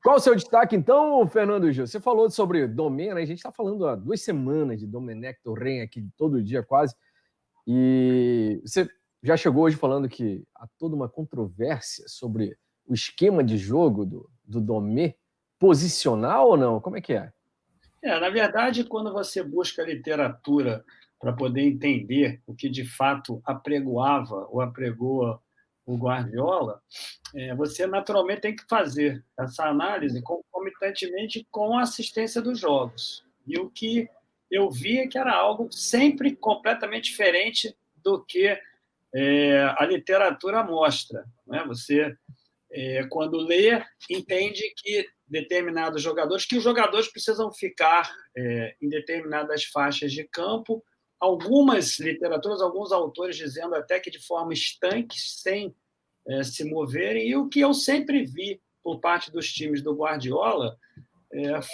Qual o seu destaque, então, Fernando Gil? Você falou sobre Domena, a gente está falando há 2 semanas de Domenech Torren aqui, todo dia quase, e você já chegou hoje falando que há toda uma controvérsia sobre o esquema de jogo do Domé, posicional ou não? Como é que é? Na verdade, quando você busca literatura para poder entender o que de fato apregoava ou apregoa o Guardiola, você naturalmente tem que fazer essa análise concomitantemente com a assistência dos jogos. E o que eu vi é que era algo sempre completamente diferente do que a literatura mostra. Né? Você, quando lê, entende que determinados jogadores, que os jogadores precisam ficar em determinadas faixas de campo, algumas literaturas, alguns autores dizendo até que de forma estanque, sem se moverem, e o que eu sempre vi por parte dos times do Guardiola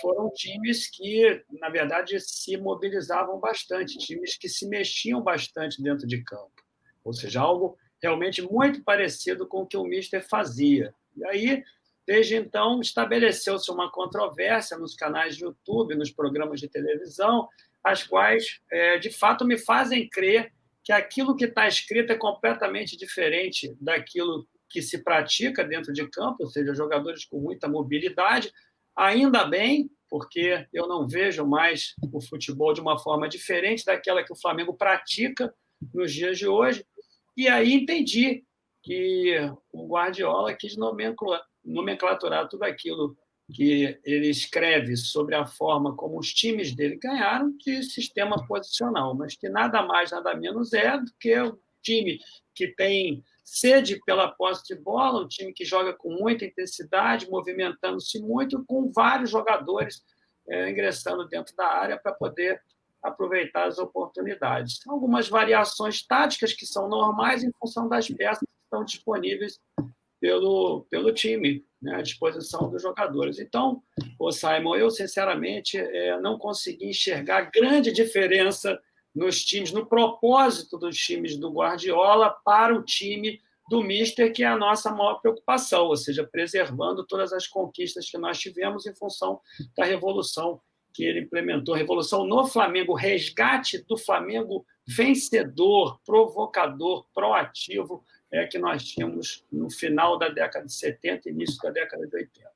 foram times que, na verdade, se mobilizavam bastante, times que se mexiam bastante dentro de campo, ou seja, algo realmente muito parecido com o que o Mister fazia. E aí, desde então, estabeleceu-se uma controvérsia nos canais de YouTube, nos programas de televisão, as quais, de fato, me fazem crer que aquilo que está escrito é completamente diferente daquilo que se pratica dentro de campo, ou seja, jogadores com muita mobilidade. Ainda bem, porque eu não vejo mais o futebol de uma forma diferente daquela que o Flamengo pratica nos dias de hoje. E aí entendi que o Guardiola quis nomenclaturar tudo aquilo que ele escreve sobre a forma como os times dele ganharam de sistema posicional, mas que nada mais, nada menos é do que o time que tem sede pela posse de bola, um time que joga com muita intensidade, movimentando-se muito, com vários jogadores ingressando dentro da área para poder aproveitar as oportunidades. Algumas variações táticas que são normais em função das peças que estão disponíveis pelo time, né, à disposição dos jogadores. Então, Simon, eu, sinceramente, não consegui enxergar grande diferença nos times, no propósito dos times do Guardiola para o time do Mister, que é a nossa maior preocupação, ou seja, preservando todas as conquistas que nós tivemos em função da revolução que ele implementou, revolução no Flamengo, resgate do Flamengo vencedor, provocador, proativo, que nós tínhamos no final da década de 70 e início da década de 80.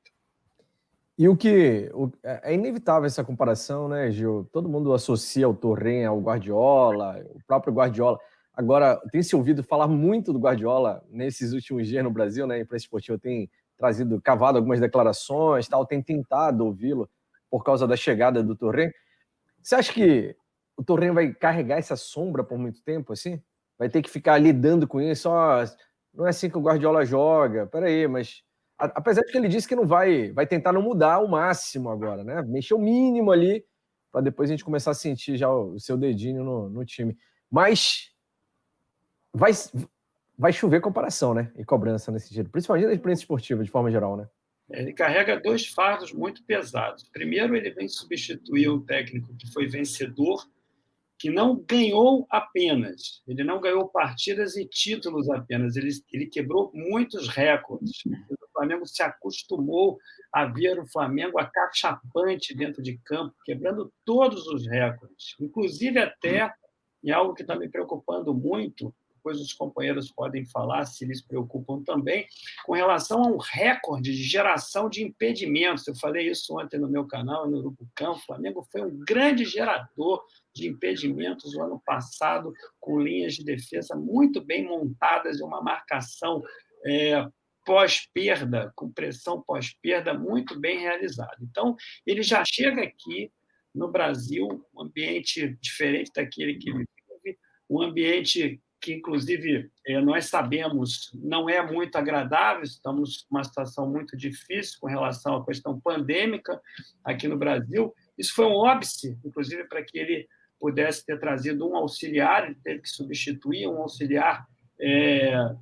E é inevitável essa comparação, né, Gil? Todo mundo associa o Torren ao Guardiola, o próprio Guardiola. Agora, tem se ouvido falar muito do Guardiola nesses últimos dias no Brasil, né? A imprensa esportiva tem cavado algumas declarações, tal, tem tentado ouvi-lo por causa da chegada do Torren. Você acha que o Torren vai carregar essa sombra por muito tempo, assim? Vai ter que ficar lidando com isso? Não é assim que o Guardiola joga. Peraí, mas... Apesar de que ele disse que não vai tentar não mudar o máximo agora, né? Mexer o mínimo ali, para depois a gente começar a sentir já o seu dedinho no time. Mas vai chover comparação, né? E cobrança nesse sentido, principalmente da imprensa esportiva, de forma geral, né? Ele carrega 2 fardos muito pesados. Primeiro, ele vem substituir um técnico que foi vencedor, que não ganhou apenas, ele não ganhou partidas e títulos apenas, ele quebrou muitos recordes. O Flamengo se acostumou a ver o Flamengo acachapante dentro de campo, quebrando todos os recordes, inclusive até em algo que está me preocupando muito, depois os companheiros podem falar se eles preocupam também, com relação a um recorde de geração de impedimentos. Eu falei isso ontem no meu canal, no Grupo Campo. O Flamengo foi um grande gerador de impedimentos no ano passado, com linhas de defesa muito bem montadas e uma marcação pós-perda, com pressão pós-perda muito bem realizada. Então, ele já chega aqui no Brasil, um ambiente diferente daquele que ele vive, um ambiente que, inclusive, nós sabemos não é muito agradável, estamos numa situação muito difícil com relação à questão pandêmica aqui no Brasil. Isso foi um óbice, inclusive, para que ele pudesse ter trazido um auxiliar, ele teve que substituir um auxiliar,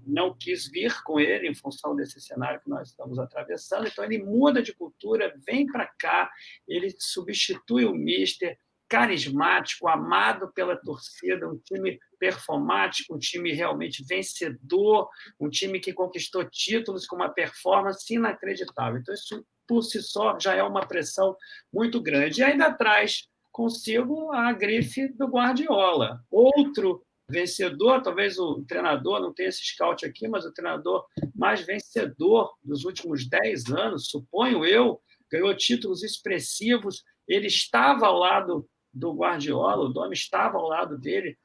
não quis vir com ele em função desse cenário que nós estamos atravessando, então ele muda de cultura, vem para cá, ele substitui o Mister, carismático, amado pela torcida, um time performático, um time realmente vencedor, um time que conquistou títulos com uma performance inacreditável. Então, isso por si só, já é uma pressão muito grande. E ainda traz consigo a grife do Guardiola. Outro vencedor, talvez o treinador, não tenha esse scout aqui, mas o treinador mais vencedor dos últimos 10 anos, suponho eu, ganhou títulos expressivos, ele estava ao lado do Guardiola, o Domi estava ao lado dele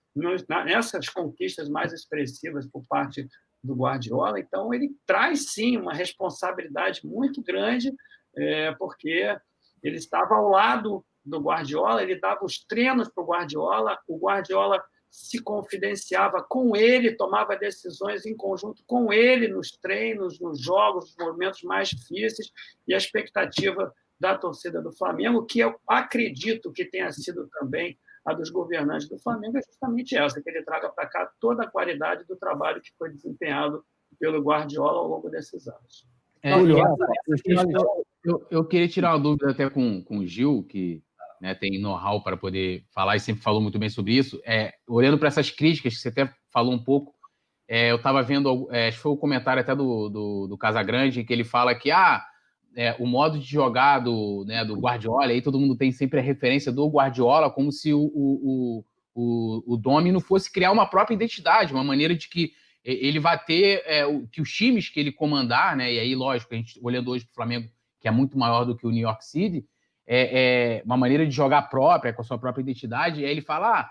nessas conquistas mais expressivas por parte do Guardiola, então ele traz sim uma responsabilidade muito grande, porque ele estava ao lado do Guardiola, ele dava os treinos para o Guardiola se confidenciava com ele, tomava decisões em conjunto com ele nos treinos, nos jogos, nos momentos mais difíceis, e a expectativa da torcida do Flamengo, que eu acredito que tenha sido também a dos governantes do Flamengo, é justamente essa, que ele traga para cá toda a qualidade do trabalho que foi desempenhado pelo Guardiola ao longo desses anos. Eu queria tirar uma dúvida até com o Gil, que, né, tem know-how para poder falar e sempre falou muito bem sobre isso. Olhando para essas críticas, que você até falou um pouco, eu estava vendo, acho que foi o comentário até do Casagrande, que ele fala que o modo de jogar do Guardiola, aí todo mundo tem sempre a referência do Guardiola, como se o Domi não fosse criar uma própria identidade, uma maneira de que ele vai ter que os times que ele comandar, né, e aí, lógico, a gente olhando hoje para o Flamengo, que é muito maior do que o New York City, uma maneira de jogar própria, com a sua própria identidade, e aí ele fala,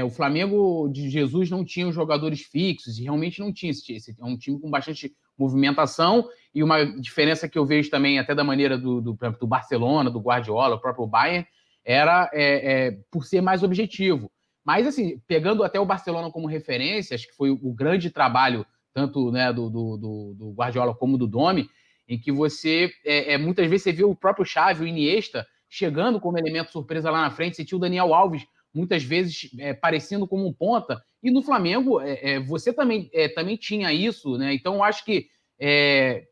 o Flamengo de Jesus não tinha os jogadores fixos, e realmente não tinha. É um time com bastante movimentação, e uma diferença que eu vejo também, até da maneira do Barcelona, do Guardiola, o próprio Bayern, era por ser mais objetivo. Mas, assim, pegando até o Barcelona como referência, acho que foi o grande trabalho, tanto, né, do Guardiola como do Domi, em que você, muitas vezes, você viu o próprio Xavi, o Iniesta, chegando como elemento surpresa lá na frente, você tinha o Daniel Alves, muitas vezes parecendo como um ponta, e no Flamengo você também tinha isso, né? Então eu acho que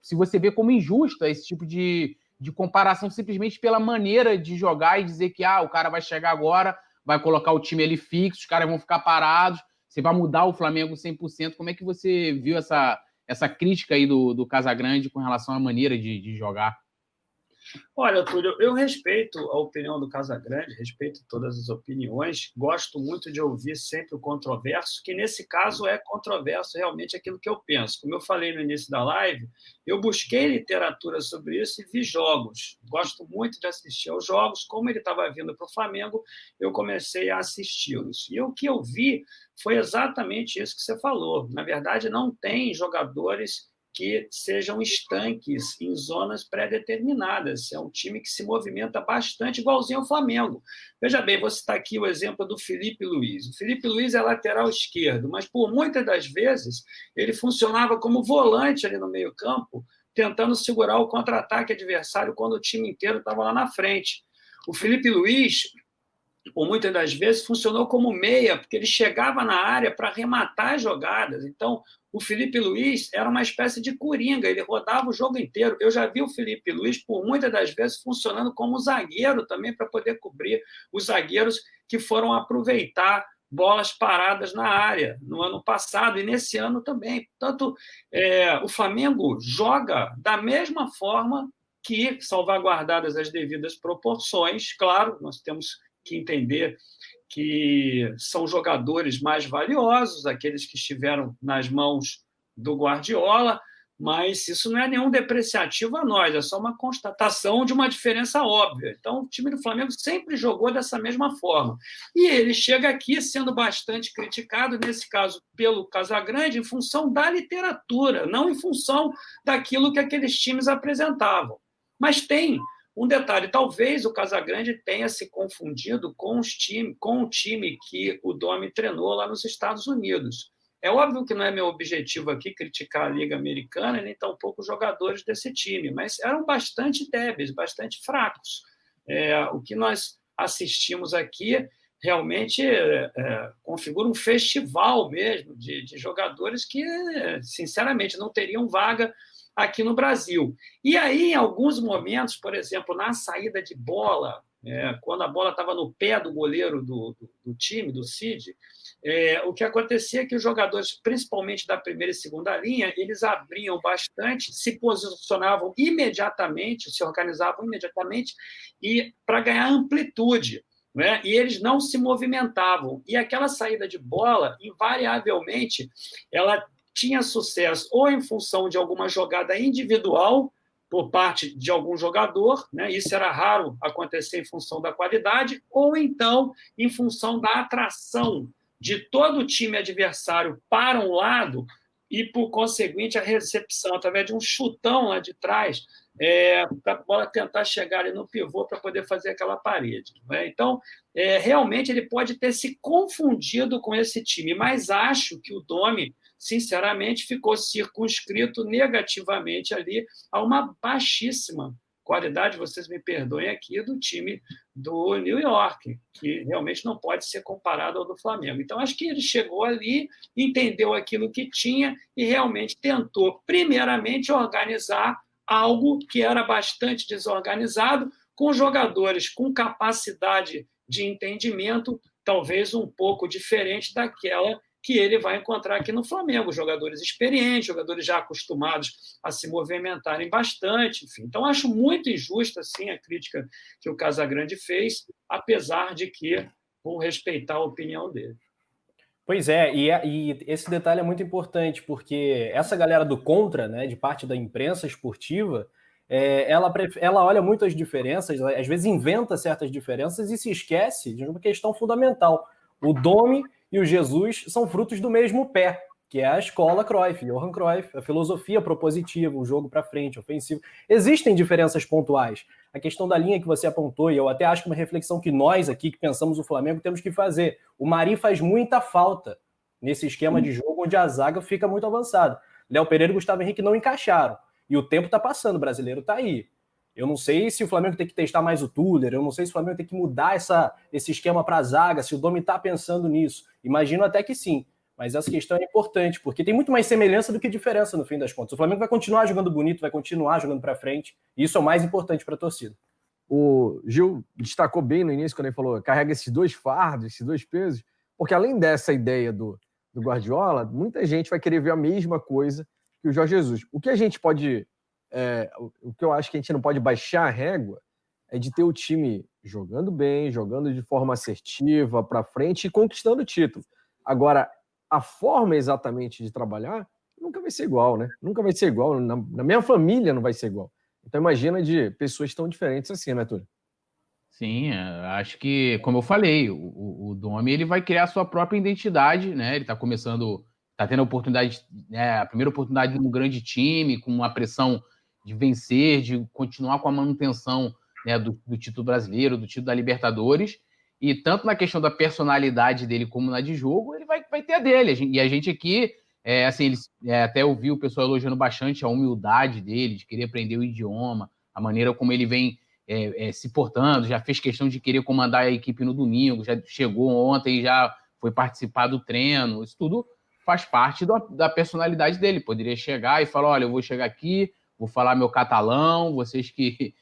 se você vê como injusta esse tipo de comparação simplesmente pela maneira de jogar e dizer que o cara vai chegar agora, vai colocar o time ali fixo, os caras vão ficar parados, você vai mudar o Flamengo 100%, como é que você viu essa crítica aí do Casagrande com relação à maneira de jogar? Olha, Túlio, eu respeito a opinião do Casagrande, respeito todas as opiniões, gosto muito de ouvir sempre o controverso, que nesse caso é controverso realmente aquilo que eu penso. Como eu falei no início da live, eu busquei literatura sobre isso e vi jogos. Gosto muito de assistir aos jogos. Como ele estava vindo para o Flamengo, eu comecei a assisti-los. E o que eu vi foi exatamente isso que você falou. Na verdade, não tem jogadores que sejam estanques em zonas pré-determinadas. É um time que se movimenta bastante, igualzinho ao Flamengo. Veja bem, vou citar aqui o exemplo do Felipe Luiz. O Felipe Luiz é lateral esquerdo, mas por muitas das vezes ele funcionava como volante ali no meio-campo, tentando segurar o contra-ataque adversário quando o time inteiro estava lá na frente. O Felipe Luiz, por muitas das vezes, funcionou como meia, porque ele chegava na área para arrematar as jogadas. Então, o Felipe Luiz era uma espécie de coringa, ele rodava o jogo inteiro. Eu já vi o Felipe Luiz, por muitas das vezes, funcionando como zagueiro também, para poder cobrir os zagueiros que foram aproveitar bolas paradas na área no ano passado e nesse ano também. Portanto, o Flamengo joga da mesma forma que, salvaguardadas as devidas proporções, claro, nós temos que entender que são jogadores mais valiosos, aqueles que estiveram nas mãos do Guardiola, mas isso não é nenhum depreciativo a nós, é só uma constatação de uma diferença óbvia. Então, o time do Flamengo sempre jogou dessa mesma forma. E ele chega aqui sendo bastante criticado, nesse caso, pelo Casagrande, em função da literatura, não em função daquilo que aqueles times apresentavam. Mas tem um detalhe, talvez o Casagrande tenha se confundido com o time que o Domi treinou lá nos Estados Unidos. É óbvio que não é meu objetivo aqui criticar a Liga Americana, nem tampouco os jogadores desse time, mas eram bastante débeis, bastante fracos. O que nós assistimos aqui realmente configura um festival mesmo de jogadores que, sinceramente, não teriam vaga aqui no Brasil. E aí, em alguns momentos, por exemplo, na saída de bola, quando a bola estava no pé do goleiro do time, do Cid, o que acontecia é que os jogadores, principalmente da primeira e segunda linha, eles abriam bastante, se posicionavam imediatamente, se organizavam imediatamente, e para ganhar amplitude. Né? E eles não se movimentavam. E aquela saída de bola, invariavelmente, ela tinha sucesso ou em função de alguma jogada individual por parte de algum jogador, né? Isso era raro acontecer em função da qualidade, ou então em função da atração de todo o time adversário para um lado e, por conseguinte, a recepção através de um chutão lá de trás, para a bola tentar chegar ali no pivô para poder fazer aquela parede. Né? Então, realmente, ele pode ter se confundido com esse time, mas acho que o Domi, sinceramente, ficou circunscrito negativamente ali a uma baixíssima qualidade, vocês me perdoem aqui, do time do New York, que realmente não pode ser comparado ao do Flamengo. Então, acho que ele chegou ali, entendeu aquilo que tinha e realmente tentou, primeiramente, organizar algo que era bastante desorganizado, com jogadores com capacidade de entendimento talvez um pouco diferente daquela que ele vai encontrar aqui no Flamengo, jogadores experientes, jogadores já acostumados a se movimentarem bastante, enfim. Então, acho muito injusta, assim, a crítica que o Casagrande fez, apesar de que vou respeitar a opinião dele. Pois é, e esse detalhe é muito importante, porque essa galera do contra, né, de parte da imprensa esportiva, ela olha muito as diferenças, às vezes inventa certas diferenças e se esquece de uma questão fundamental. O Domi e o Jesus são frutos do mesmo pé, que é a escola Cruyff, Johan Cruyff, a filosofia propositiva, o jogo para frente, ofensivo. Existem diferenças pontuais. A questão da linha que você apontou, e eu até acho que uma reflexão que nós aqui, que pensamos o Flamengo, temos que fazer. O Mari faz muita falta nesse esquema de jogo onde a zaga fica muito avançada. Léo Pereira e Gustavo Henrique não encaixaram. E o tempo está passando, o brasileiro está aí. Eu não sei se o Flamengo tem que testar mais o Tuller, eu não sei se o Flamengo tem que mudar esse esquema para a zaga, se o Domi está pensando nisso. Imagino até que sim, mas essa questão é importante, porque tem muito mais semelhança do que diferença no fim das contas. O Flamengo vai continuar jogando bonito, vai continuar jogando para frente, e isso é o mais importante para a torcida. O Gil destacou bem no início, quando ele falou, carrega esses dois fardos, esses dois pesos, porque além dessa ideia do Guardiola, muita gente vai querer ver a mesma coisa que o Jorge Jesus. O que a gente pode... o que eu acho que a gente não pode baixar a régua é de ter o time jogando bem, jogando de forma assertiva, para frente e conquistando o título. Agora, a forma exatamente de trabalhar nunca vai ser igual, né? Nunca vai ser igual. Na minha família não vai ser igual. Então imagina de pessoas tão diferentes assim, né, Túlio? Sim, acho que, como eu falei, o Domi ele vai criar a sua própria identidade, né? Ele está começando, está tendo a oportunidade, né, a primeira oportunidade num grande time, com uma pressão de vencer, de continuar com a manutenção, né, do título brasileiro, do título da Libertadores, e tanto na questão da personalidade dele como na de jogo, ele vai ter a dele. E a gente aqui, assim, até ouviu o pessoal elogiando bastante a humildade dele, de querer aprender o idioma, a maneira como ele vem se portando, já fez questão de querer comandar a equipe no domingo, já chegou ontem, já foi participar do treino, isso tudo faz parte da personalidade dele. Poderia chegar e falar, olha, eu vou chegar aqui, vou falar meu catalão, vocês que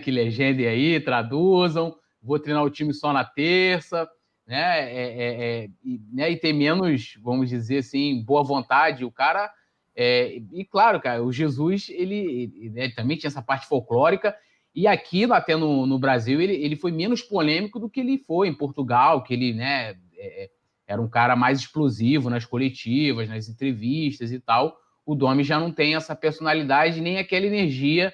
legendem aí, traduzam, vou treinar o time só na terça, né? E ter menos, vamos dizer assim, boa vontade. O cara... e claro, cara, o Jesus, ele também tinha essa parte folclórica, e aqui, até no Brasil, ele foi menos polêmico do que ele foi em Portugal, que ele, né, era um cara mais explosivo nas coletivas, nas entrevistas e tal. O Domi já não tem essa personalidade, nem aquela energia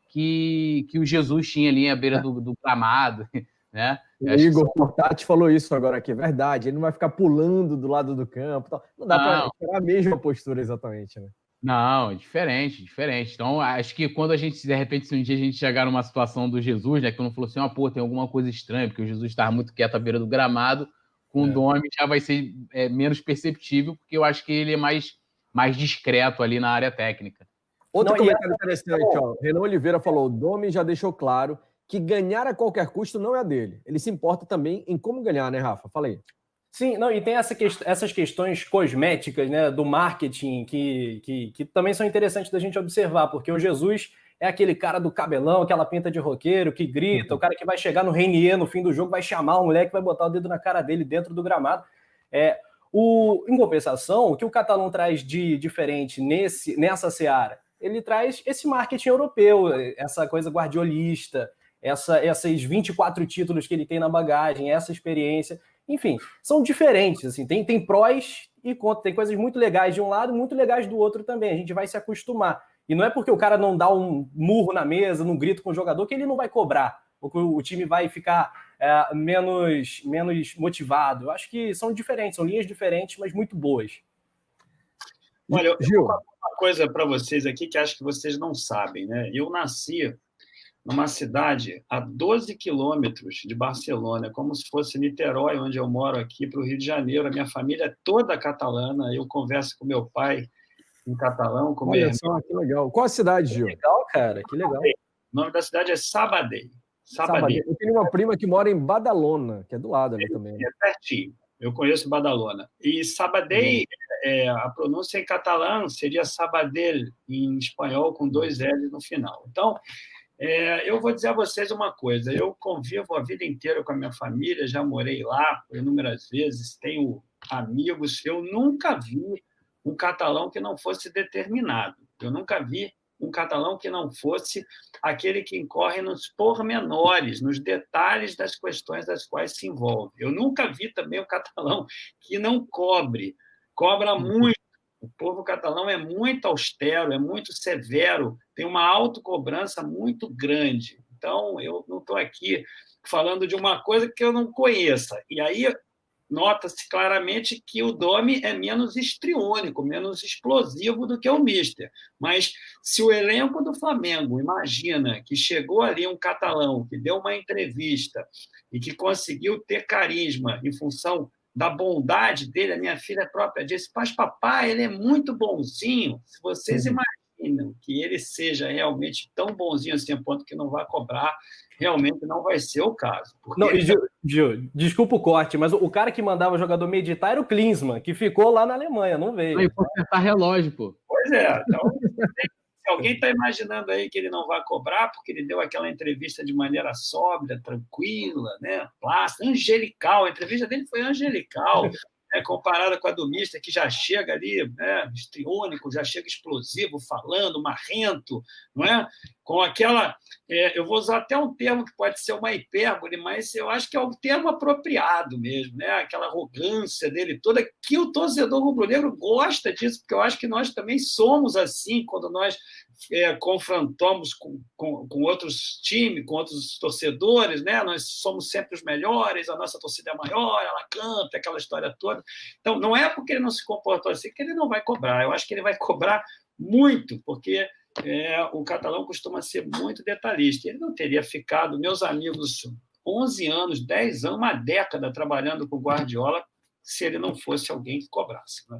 que o Jesus tinha ali à beira do gramado, né? O Igor Portati falou isso agora aqui, é verdade. Ele não vai ficar pulando do lado do campo. Tal. Não dá para esperar a mesma postura exatamente, né? Não, é diferente. Então, acho que quando a gente, de repente, se um dia a gente chegar numa situação do Jesus, né, que não falou assim, pô, tem alguma coisa estranha, porque o Jesus estava muito quieto à beira do gramado, com o Domi já vai ser menos perceptível, porque eu acho que ele é mais discreto ali na área técnica. Outro comentário interessante, ó. Renan Oliveira falou, o Domi já deixou claro que ganhar a qualquer custo não é dele. Ele se importa também em como ganhar, né, Rafa? Fala aí. Sim, não, e tem essas questões cosméticas, né, do marketing que também são interessantes da gente observar, porque o Jesus é aquele cara do cabelão, aquela pinta de roqueiro, que grita, o cara que vai chegar no Renier no fim do jogo, vai chamar o moleque, vai botar o dedo na cara dele dentro do gramado. Em compensação, o que o Catalão traz de diferente nessa seara? Ele traz esse marketing europeu, essa coisa guardiolista, esses 24 títulos que ele tem na bagagem, essa experiência. Enfim, são diferentes. Assim, tem prós e contras, tem coisas muito legais de um lado e muito legais do outro também. A gente vai se acostumar. E não é porque o cara não dá um murro na mesa, não grita com o jogador, que ele não vai cobrar, ou que o time vai ficar menos motivado. Eu acho que são diferentes, são linhas diferentes, mas muito boas. Olha, eu vou falar uma coisa para vocês aqui que acho que vocês não sabem, né? Eu nasci numa cidade a 12 quilômetros de Barcelona, como se fosse Niterói, onde eu moro aqui, para o Rio de Janeiro. A minha família é toda catalana, eu converso com meu pai em catalão, com meu irmão. Olha só, que legal. Qual a cidade, Gil? Que legal, cara, que legal. O nome da cidade é Sabadell. Eu tenho uma prima que mora em Badalona, que é do lado ali também. É pertinho. Eu conheço Badalona. E Sabadell, a pronúncia em catalão seria Sabadell, em espanhol, com 2 L's no final. Então, eu vou dizer a vocês uma coisa. Eu convivo a vida inteira com a minha família, já morei lá por inúmeras vezes, tenho amigos. Eu nunca vi um catalão que não fosse determinado. Eu nunca vi um catalão que não fosse aquele que incorre nos pormenores, nos detalhes das questões das quais se envolve. Eu nunca vi também um catalão que não cobra muito. O povo catalão é muito austero, é muito severo, tem uma autocobrança muito grande. Então, eu não estou aqui falando de uma coisa que eu não conheça. E aí nota-se claramente que o Domi é menos histriônico, menos explosivo do que o Mister. Mas se o elenco do Flamengo imagina que chegou ali um catalão que deu uma entrevista e que conseguiu ter carisma em função da bondade dele, a minha filha própria disse, mas papai, ele é muito bonzinho. Se vocês imaginam que ele seja realmente tão bonzinho assim, a ponto que não vai cobrar, realmente não vai ser o caso. Não, Gil, desculpa o corte, mas o cara que mandava o jogador meditar era o Klinsmann, que ficou lá na Alemanha, não veio. Aí, consertar relógio, pô. Pois é. Então, se alguém está imaginando aí que ele não vai cobrar, porque ele deu aquela entrevista de maneira sóbria, tranquila, né, plástica, angelical, a entrevista dele foi angelical, comparada com a do Mister, que já chega ali, né, histriônico, já chega explosivo, falando, marrento, não é? Com aquela... eu vou usar até um termo que pode ser uma hipérbole, mas eu acho que é um termo apropriado mesmo, né? Aquela arrogância dele toda, que o torcedor rubro-negro gosta disso, porque eu acho que nós também somos assim quando nós confrontamos com outros times, com outros torcedores, né? Nós somos sempre os melhores, a nossa torcida é maior, ela canta, aquela história toda. Então, não é porque ele não se comportou assim que ele não vai cobrar. Eu acho que ele vai cobrar muito, porque o catalão costuma ser muito detalhista. Ele não teria ficado, meus amigos, 11 anos, 10 anos, uma década trabalhando com o Guardiola, se ele não fosse alguém que cobrasse, né?